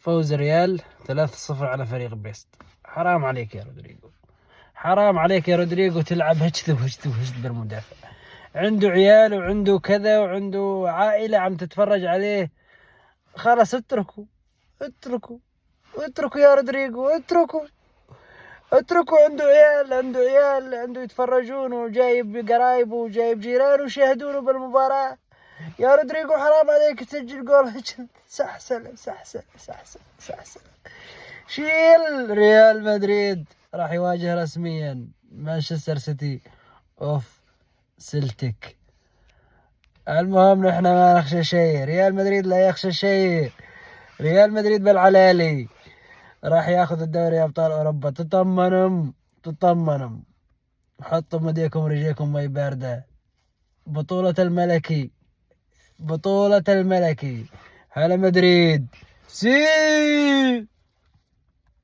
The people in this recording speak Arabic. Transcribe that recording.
فوز ريال 3-0 على فريق بريست. حرام عليك يا رودريجو، حرام عليك يا رودريجو تلعب هجذ بالمدافع. عنده عيال وعنده كذا وعنده عائلة عم تتفرج عليه. خلاص اتركوا يا رودريجو، اتركوا. عنده عيال يتفرجون، وجايب قرايبه وجايب جيرانه ويشاهدونه بالمباراة. يا رودريجو حرام عليك تسجل جول. سحسل. شيل. ريال مدريد راح يواجه رسميا مانشستر سيتي اوف سلتك. المهم نحن ما نخشى شيء، ريال مدريد لا يخشى شيء. ريال مدريد بالعلالي راح ياخذ الدوري ابطال اوروبا. تطمنوا، حطوا مديكم رجيكم مي باردة. بطولة الملكي. هلا مدريد. سي